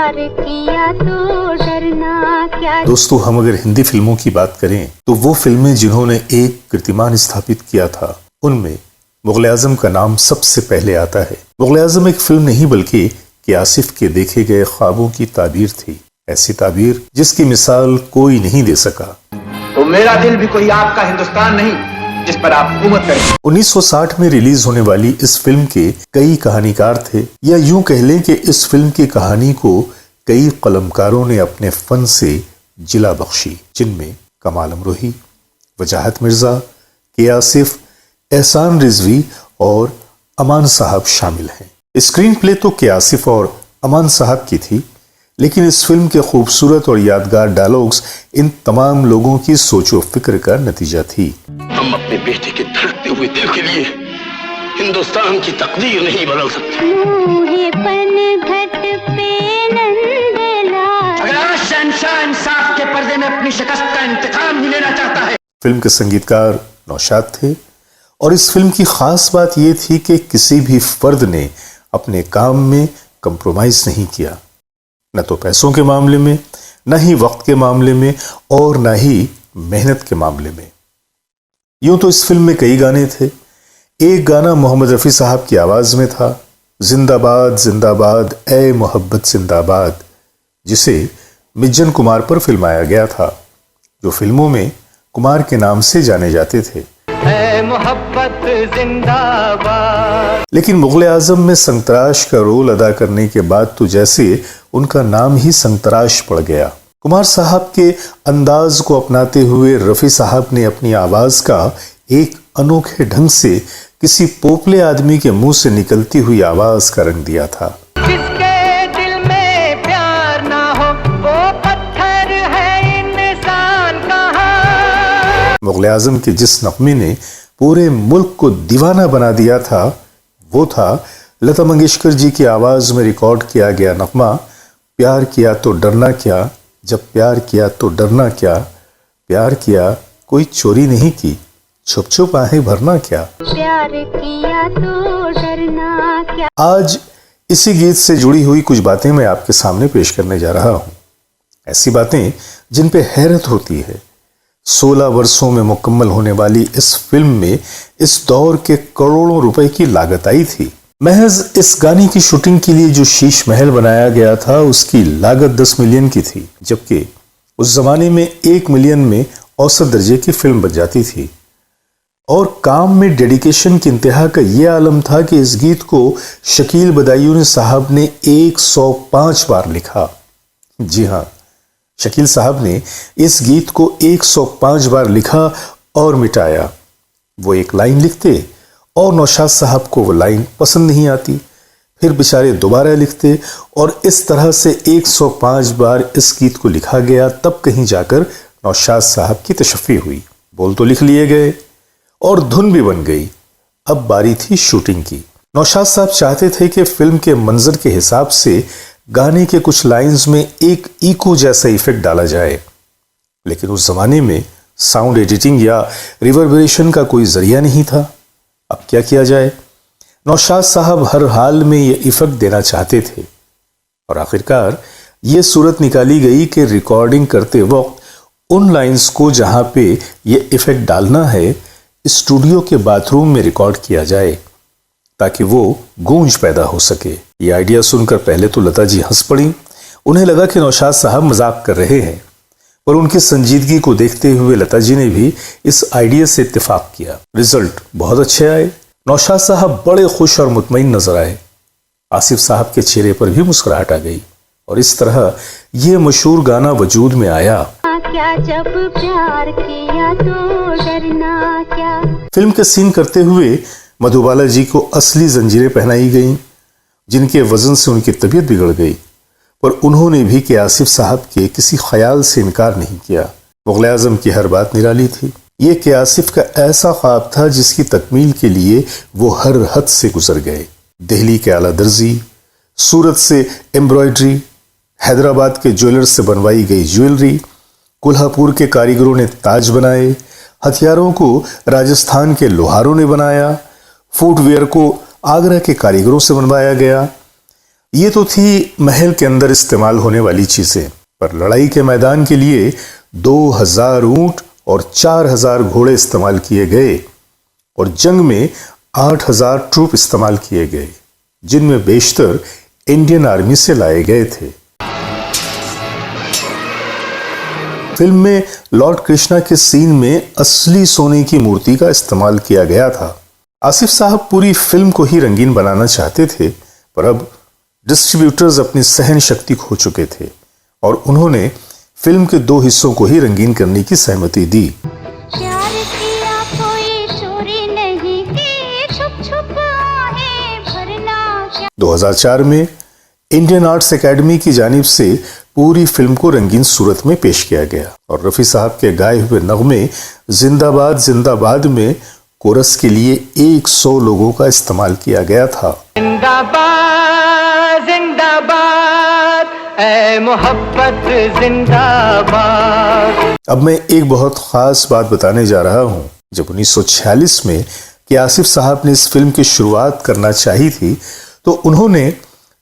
प्यार किया तो डरना क्या। दोस्तों, हम अगर हिंदी फिल्मों की बात करें तो वो फिल्में जिन्होंने एक कीर्तिमान स्थापित किया था, उनमें मुगल आजम का नाम सबसे पहले आता है। मुगल आजम एक फिल्म नहीं बल्कि कि आसिफ के देखे गए ख्वाबों की ताबीर थी, ऐसी ताबीर जिसकी मिसाल कोई नहीं दे सका। तो मेरा दिल भी कोई आपका हिंदुस्तान नहीं जिस पर आप हुकूमत करें। 1960 में रिलीज होने वाली इस फिल्म के कई कहानीकार थे, या यूं कह लें कि इस फिल्म की कहानी को कई कलमकारों ने अपने फन से जिला बख्शी, जिनमें कमाल अमरोही, वजाहत मिर्जा, के आसिफ, एहसान रिजवी और अमान साहब शामिल हैं। स्क्रीन प्ले तो के आसिफ और अमान साहब की थी, लेकिन इस फिल्म के खूबसूरत और यादगार डायलॉग्स इन तमाम लोगों की सोचो फिक्र का नतीजा थी। हम अपने बेटे के धड़कते हुए दिल के लिए हिंदुस्तान की तकदीर नहीं बदल सकते। अगर आज शहंशाह इंसाफ के पर्दे में अपनी शिकस्त का इंतकाम ही लेना चाहता है। फिल्म के संगीतकार नौशाद थे, और इस फिल्म की खास बात यह थी कि किसी भी फर्द ने अपने काम में कंप्रोमाइज नहीं किया, न तो पैसों के मामले में, न ही वक्त के मामले में, और न ही मेहनत के मामले में। यूं तो इस फिल्म में कई गाने थे। एक गाना मोहम्मद रफी साहब की आवाज में था, जिंदाबाद जिंदाबाद ए मोहब्बत जिंदाबाद, जिसे मिज्जन कुमार पर फिल्माया गया था, जो फिल्मों में कुमार के नाम से जाने जाते थे। मोहब्बत जिंदाबाद। लेकिन मुगल आजम में संतराश का रोल अदा करने के बाद तो जैसे उनका नाम ही संतराश पड़ गया। कुमार साहब के अंदाज को अपनाते हुए रफी साहब ने अपनी आवाज का एक अनोखे ढंग से किसी पोपले आदमी के मुंह से निकलती हुई आवाज का रंग दिया था। जिसके दिल में प्यार ना हो वो पत्थर है इंसान कहाँ। मुगल आजम के जिस नग़मे ने पूरे मुल्क को दीवाना बना दिया था, वो था लता मंगेशकर जी की आवाज में रिकॉर्ड किया गया नगमा, प्यार किया तो डरना क्या, जब प्यार किया तो डरना क्या, प्यार किया कोई चोरी नहीं की, छुप छुप आहें भरना क्या, प्यार किया तो डरना क्या। आज इसी गीत से जुड़ी हुई कुछ बातें मैं आपके सामने पेश करने जा रहा हूं। ऐसी बातें जिन पे हैरत होती है। 16 वर्षों में मुकम्मल होने वाली इस फिल्म में इस दौर के करोड़ों रुपए की लागत आई थी। महज इस गाने की शूटिंग के लिए जो शीश महल बनाया गया था, उसकी लागत 10 मिलियन की थी, जबकि उस जमाने में 1 मिलियन में औसत दर्जे की फिल्म बन जाती थी। और काम में डेडिकेशन की इंतहा का यह आलम था कि इस गीत को शकील बदायूनी साहब ने 105 बार लिखा। जी हाँ, शकील साहब ने इस गीत को 105 बार लिखा और मिटाया। वो एक लाइन लिखते और नौशाद साहब को वो लाइन पसंद नहीं आती, फिर बेचारे दोबारा लिखते, और इस तरह से 105 बार इस गीत को लिखा गया। तब कहीं जाकर नौशाद साहब की तशफ़ी हुई। बोल तो लिख लिए गए और धुन भी बन गई। अब बारी थी शूटिंग की। नौशाद साहब चाहते थे कि फिल्म के मंजर के हिसाब से गाने के कुछ लाइंस में एक इको जैसा इफेक्ट डाला जाए, लेकिन उस जमाने में साउंड एडिटिंग या रिवर्बरेशन का कोई जरिया नहीं था। अब क्या किया जाए? नौशाद साहब हर हाल में ये इफेक्ट देना चाहते थे, और आखिरकार ये सूरत निकाली गई कि रिकॉर्डिंग करते वक्त उन लाइंस को जहां पे ये इफेक्ट डालना है, स्टूडियो के बाथरूम में रिकॉर्ड किया जाए, ताकि वो गूंज पैदा हो सके। ये आइडिया सुनकर पहले तो लता जी हंस पड़ी। उन्हें लगा कि नौशाद साहब मजाक कर रहे हैं, पर उनकी संजीदगी को देखते हुए लता जी ने भी इस आइडिया से इत्तेफाक किया। रिजल्ट बहुत अच्छे आए। नौशाद साहब बड़े खुश और मुतमईन नजर आए। आसिफ साहब के चेहरे पर भी मुस्कुराहट आ गई, और इस तरह ये मशहूर गाना वजूद में आया। क्या जब प्यार किया तो डरना क्या। फिल्म के सीन करते हुए मधुबाला जी को असली जंजीरें पहनाई गईं, जिनके वजन से उनकी तबीयत बिगड़ गई, पर उन्होंने भी के आसिफ साहब के किसी ख्याल से इनकार नहीं किया। मुगल आजम की हर बात निराली थी। ये के आसिफ का ऐसा ख्वाब था जिसकी तकमील के लिए वो हर हद से गुजर गए। दिल्ली के आला दर्जी, सूरत से एम्ब्रॉयडरी, हैदराबाद के ज्वेलर से बनवाई गई ज्वेलरी, कोल्हापुर के कारीगरों ने ताज बनाए, हथियारों को राजस्थान के लोहारों ने बनाया, फुटवेयर को आगरा के कारीगरों से बनवाया गया। ये तो थी महल के अंदर इस्तेमाल होने वाली चीजें, पर लड़ाई के मैदान के लिए 2000 ऊंट और 4000 घोड़े इस्तेमाल किए गए और जंग में 8000 ट्रूप इस्तेमाल किए गए, जिनमें बेशतर इंडियन आर्मी से लाए गए थे। फिल्म में लॉर्ड कृष्णा के सीन में असली सोने की मूर्ति का इस्तेमाल किया गया था। आसिफ साहब पूरी फिल्म को ही रंगीन बनाना चाहते थे, पर अब डिस्ट्रीब्यूटर्स अपनी सहन शक्ति खो चुके थे और उन्होंने फिल्म के 2 हिस्सों को ही रंगीन करने की सहमति दी। प्यार किया कोई चोरी नहीं की, छुप छुप आहे भरना क्या। 2004 में इंडियन आर्ट्स एकेडमी की जानिब से पूरी फिल्म को रंगीन सूरत में पेश किया गया और रफी साहब के गाए हुए नगमे जिंदाबाद जिंदाबाद में कोरस के लिए 100 लोगों का इस्तेमाल किया गया था। जिंदाबाद जिंदाबाद ऐ मोहब्बत जिंदाबाद। अब मैं एक बहुत खास बात बताने जा रहा हूं। जब 1946 में कि आसिफ साहब ने इस फिल्म की शुरुआत करना चाही थी, तो उन्होंने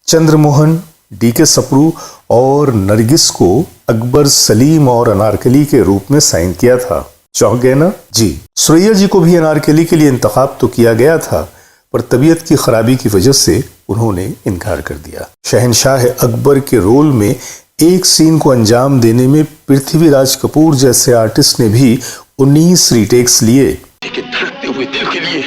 चंद्रमोहन, डी.के. सप्रू और नरगिस को अकबर, सलीम और अनारकली के रूप में साइन किया था। चौंक गए ना जी। सुरैया जी को भी अनारकली के लिए इंतखाब तो किया गया था, पर तबीयत की खराबी की वजह से उन्होंने इनकार कर दिया। शहनशाह अकबर के रोल में एक सीन को अंजाम देने में पृथ्वीराज कपूर जैसे आर्टिस्ट ने भी 19 रीटेक्स लिए। कि धड़कते हुए दिल के लिए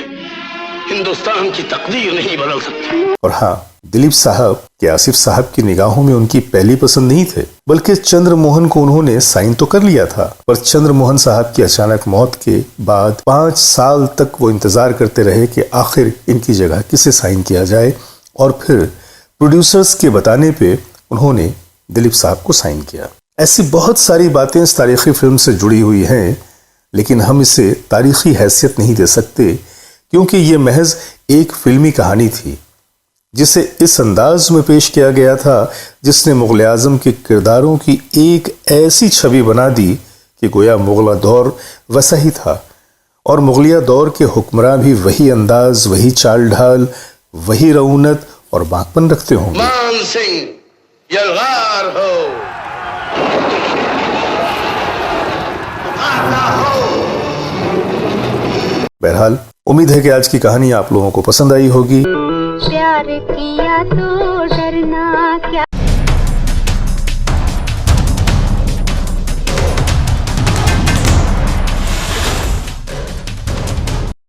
हिंदुस्तान की तकदीर नहीं बदल सकती। और हाँ, दिलीप साहब के आसिफ साहब की निगाहों में उनकी पहली पसंद नहीं थे, बल्कि चंद्रमोहन को उन्होंने साइन तो कर लिया था, पर चंद्रमोहन साहब की अचानक मौत के बाद 5 साल तक वो इंतजार करते रहे कि आखिर इनकी जगह किसे साइन किया जाए, और फिर प्रोड्यूसर्स के बताने पे उन्होंने दिलीप साहब को साइन किया। ऐसी बहुत सारी बातें इस तारीखी फिल्म से जुड़ी हुई हैं, लेकिन हम इसे तारीखी हैसियत नहीं दे सकते, क्योंकि ये महज एक फिल्मी कहानी थी जिसे इस अंदाज में पेश किया गया था जिसने मुग़ल आज़म के किरदारों की एक ऐसी छवि बना दी कि गोया मुग़ल दौर वैसा ही था और मुग़लिया दौर के हुक्मरान भी वही अंदाज, वही चाल ढाल, वही रऊनत और बाकपन रखते होंगे। मान सिंह यलगार हो, बहरहाल उम्मीद है कि आज की कहानी आप लोगों को पसंद आई होगी। प्यार किया तो डरना क्या।